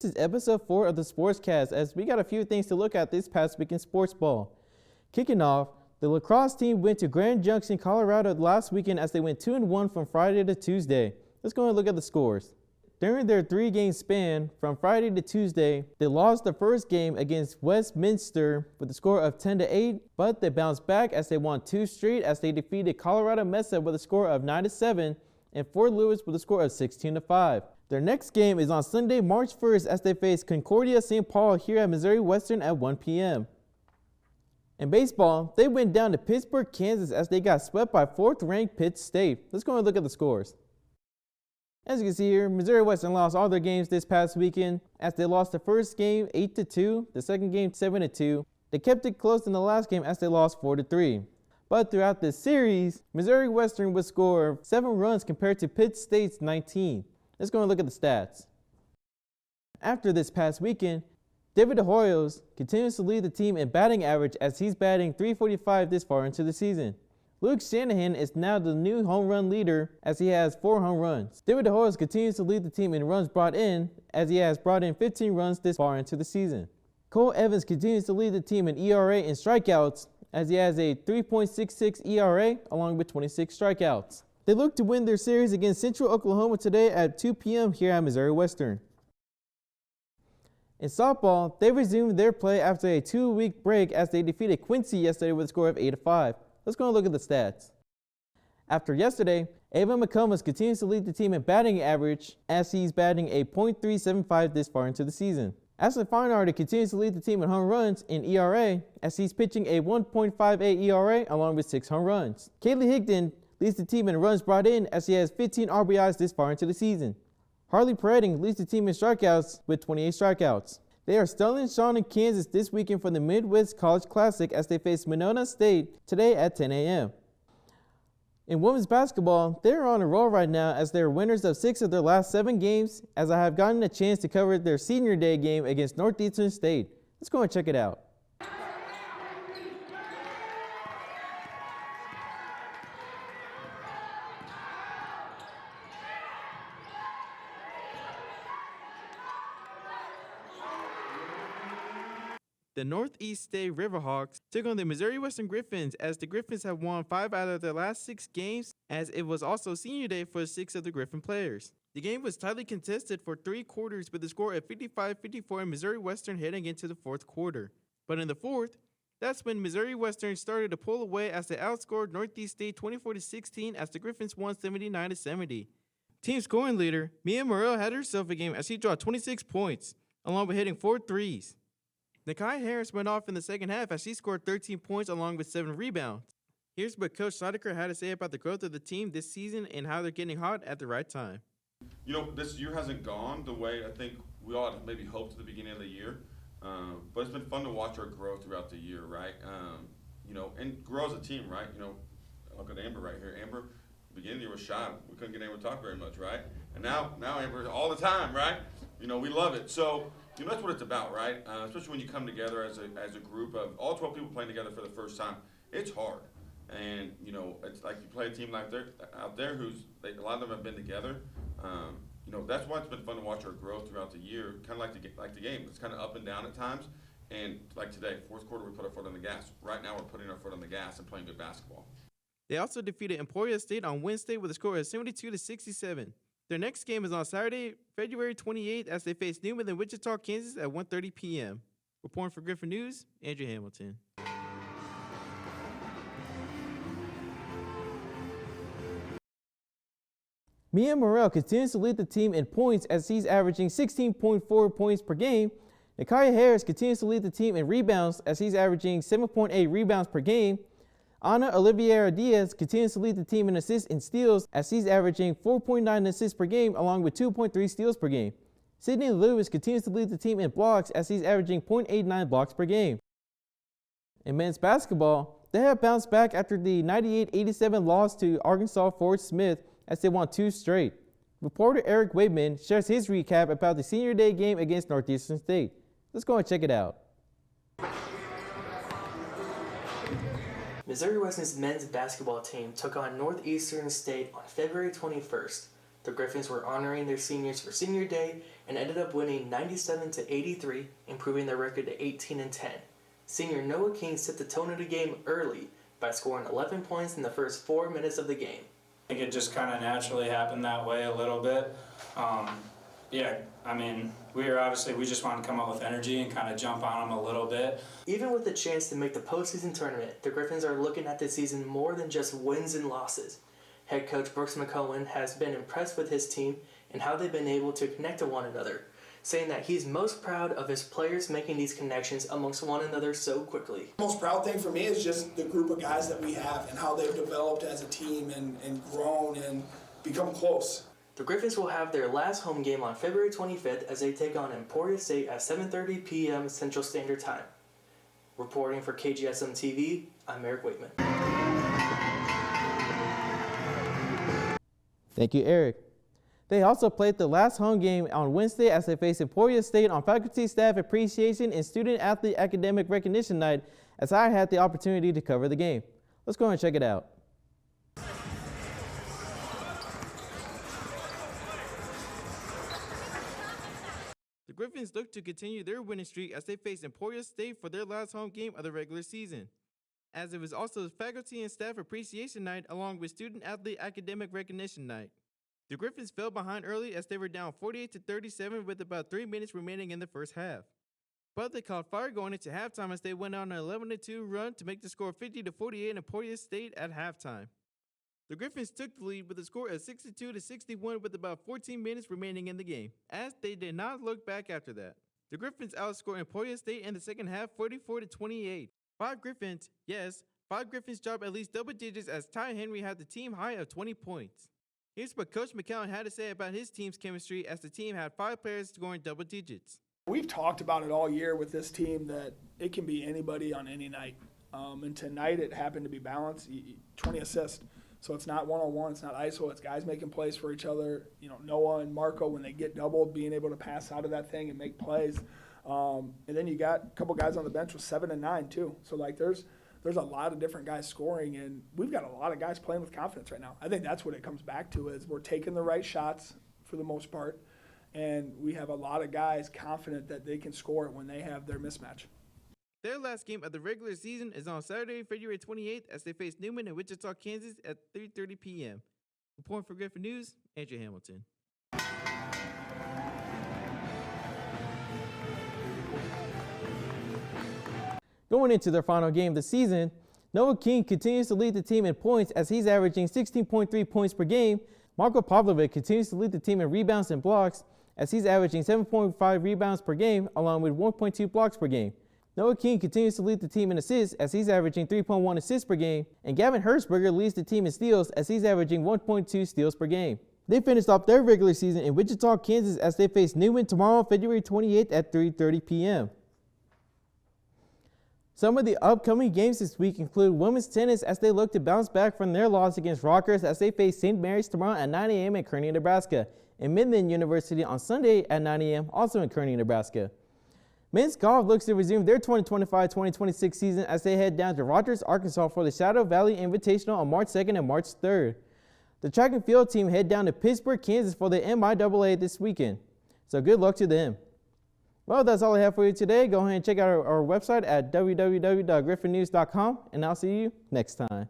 is episode 4 of the Sportscast, as we got a few things to look at this past week in sports ball. Kicking off, the lacrosse team went to Grand Junction, Colorado last weekend as they went 2-1 from Friday to Tuesday. Let's go and look at the scores. During their 3-game span from Friday to Tuesday, they lost the first game against Westminster with a score of 10-8, but they bounced back as they won 2 straight as they defeated Colorado Mesa with a score of 9-7 and Fort Lewis with a score of 16-5. Their next game is on Sunday, March 1st as they face Concordia St. Paul here at Missouri Western at 1 p.m. In baseball, they went down to Pittsburgh, Kansas as they got swept by 4th-ranked Pitt State. Let's go and look at the scores. As you can see here, Missouri Western lost all their games this past weekend as they lost the first game 8-2, the second game 7-2. They kept it close in the last game as they lost 4-3. But throughout this series, Missouri Western would score 7 runs compared to Pitt State's 19. Let's go and look at the stats. After this past weekend, David DeHoyos continues to lead the team in batting average as he's batting .345 this far into the season. Luke Shanahan is now the new home run leader as he has 4 home runs. David DeHoyos continues to lead the team in runs brought in as he has brought in 15 runs this far into the season. Cole Evans continues to lead the team in ERA and strikeouts as he has a 3.66 ERA along with 26 strikeouts. They look to win their series against Central Oklahoma today at 2 p.m. here at Missouri Western. In softball, they resumed their play after a 2-week break as they defeated Quincy yesterday with a score of 8-5. Let's go and look at the stats. After yesterday, Ava McComas continues to lead the team in batting average as he's batting a .375 this far into the season. Ashley Feinarty continues to lead the team in home runs in ERA as he's pitching a 1.58 ERA along with 6 home runs. Kaylee Higdon leads the team in runs brought in as he has 15 RBIs this far into the season. Harley Parading leads the team in strikeouts with 28 strikeouts. They are Sterling Shawn in Kansas this weekend for the Midwest College Classic as they face Monona State today at 10 a.m. In women's basketball, they're on a roll right now as they're winners of 6 of their last 7 games as I have gotten a chance to cover their senior day game against Northeastern State. Let's go and check it out. The Northeast State Riverhawks took on the Missouri Western Griffins as the Griffins have won 5 out of their last 6 games as it was also senior day for 6 of the Griffin players. The game was tightly contested for 3 quarters with a score of 55-54 in Missouri Western heading into the 4th quarter. But in the 4th, that's when Missouri Western started to pull away as they outscored Northeast State 24-16 as the Griffins won 79-70. Team scoring leader, Mia Morrell had herself a game as she drew 26 points, along with hitting 4 threes. Nakai Harris went off in the second half as she scored 13 points along with 7 rebounds. Here's what Coach Seideker had to say about the growth of the team this season and how they're getting hot at the right time. You know, this year hasn't gone the way I think we all maybe hoped at the beginning of the year, but it's been fun to watch our growth throughout the year, right? You know, and grow as a team, right? You know, look at Amber right here. Amber, beginning of the year was shy. We couldn't get Amber to talk very much, right? And now Amber all the time, right? You know, we love it. So, you know, that's what it's about, right? Especially when you come together as a group of all 12 people playing together for the first time. It's hard. And, you know, it's like you play a team out there a lot of them have been together. You know, that's why it's been fun to watch our growth throughout the year, kind of like the game. It's kind of up and down at times. And like today, 4th quarter, we put our foot on the gas. Right now, we're putting our foot on the gas and playing good basketball. They also defeated Emporia State on Wednesday with a score of 72-67. Their next game is on Saturday, February 28th, as they face Newman in Wichita, Kansas at 1:30 p.m. Reporting for Griffin News, Andruw Hamilton. Mia Morrell continues to lead the team in points as he's averaging 16.4 points per game. Nakai Harris continues to lead the team in rebounds as he's averaging 7.8 rebounds per game. Ana Oliveira Diaz continues to lead the team in assists and steals as he's averaging 4.9 assists per game along with 2.3 steals per game. Sydney Lewis continues to lead the team in blocks as he's averaging 0.89 blocks per game. In men's basketball, they have bounced back after the 98-87 loss to Arkansas Fort Smith as they won 2 straight. Reporter Eric Waitman shares his recap about the senior day game against Northeastern State. Let's go and check it out. Missouri Western's men's basketball team took on Northeastern State on February 21st. The Griffins were honoring their seniors for Senior Day and ended up winning 97-83, improving their record to 18-10. Senior Noah King set the tone of the game early by scoring 11 points in the first 4 minutes of the game. I think it just kind of naturally happened that way a little bit. We just wanted to come out with energy and kind of jump on them a little bit. Even with the chance to make the postseason tournament, the Griffins are looking at this season more than just wins and losses. Head coach Brooks McCowan has been impressed with his team and how they've been able to connect to one another, saying that he's most proud of his players making these connections amongst one another so quickly. The most proud thing for me is just the group of guys that we have and how they've developed as a team and grown and become close. The Griffins will have their last home game on February 25th as they take on Emporia State at 7:30 p.m. Central Standard Time. Reporting for Kgsm-Tv, I'm Eric Waitman. Thank you, Eric. They also played the last home game on Wednesday as they faced Emporia State on Faculty Staff Appreciation and Student Athlete Academic Recognition Night, as I had the opportunity to cover the game. Let's go and check it out. The Griffins look to continue their winning streak as they face Emporia State for their last home game of the regular season, as it was also Faculty and Staff Appreciation Night along with Student Athlete Academic Recognition Night. The Griffins fell behind early as they were down 48-37 with about 3 minutes remaining in the first half. But they caught fire going into halftime as they went on an 11-2 run to make the score 50-48 in Emporia State at halftime. The Griffins took the lead with a score of 62-61 with about 14 minutes remaining in the game, as they did not look back after that. The Griffins outscored Emporia State in the second half 44-28. Five Griffins dropped at least double digits as Ty Henry had the team high of 20 points. Here's what Coach McCowan had to say about his team's chemistry as the team had 5 players scoring double digits. We've talked about it all year with this team that it can be anybody on any night. And tonight it happened to be balanced, 20 assists. So it's not one-on-one, it's not ISO, it's guys making plays for each other. You know, Noah and Marco, when they get doubled, being able to pass out of that thing and make plays. And then you got a couple guys on the bench with 7 and 9 too. So like there's a lot of different guys scoring, and we've got a lot of guys playing with confidence right now. I think that's what it comes back to, is we're taking the right shots for the most part, and we have a lot of guys confident that they can score when they have their mismatch. Their last game of the regular season is on Saturday, February 28th, as they face Newman in Wichita, Kansas at 3:30 p.m. Reporting for Griffin News, Andruw Hamilton. Going into their final game of the season, Noah King continues to lead the team in points as he's averaging 16.3 points per game. Marko Pavlovic continues to lead the team in rebounds and blocks as he's averaging 7.5 rebounds per game along with 1.2 blocks per game. Noah King continues to lead the team in assists as he's averaging 3.1 assists per game, and Gavin Hertzberger leads the team in steals as he's averaging 1.2 steals per game. They finished off their regular season in Wichita, Kansas as they face Newman tomorrow, February 28th at 3:30 p.m. Some of the upcoming games this week include women's tennis as they look to bounce back from their loss against Rockhurst as they face St. Mary's tomorrow at 9 a.m. in Kearney, Nebraska, and Midland University on Sunday at 9 a.m. also in Kearney, Nebraska. Men's golf looks to resume their 2025-2026 season as they head down to Rogers, Arkansas for the Shadow Valley Invitational on March 2nd and March 3rd. The track and field team head down to Pittsburgh, Kansas for the MIAA this weekend. So good luck to them. Well, that's all I have for you today. Go ahead and check out our website at www.griffinnews.com, and I'll see you next time.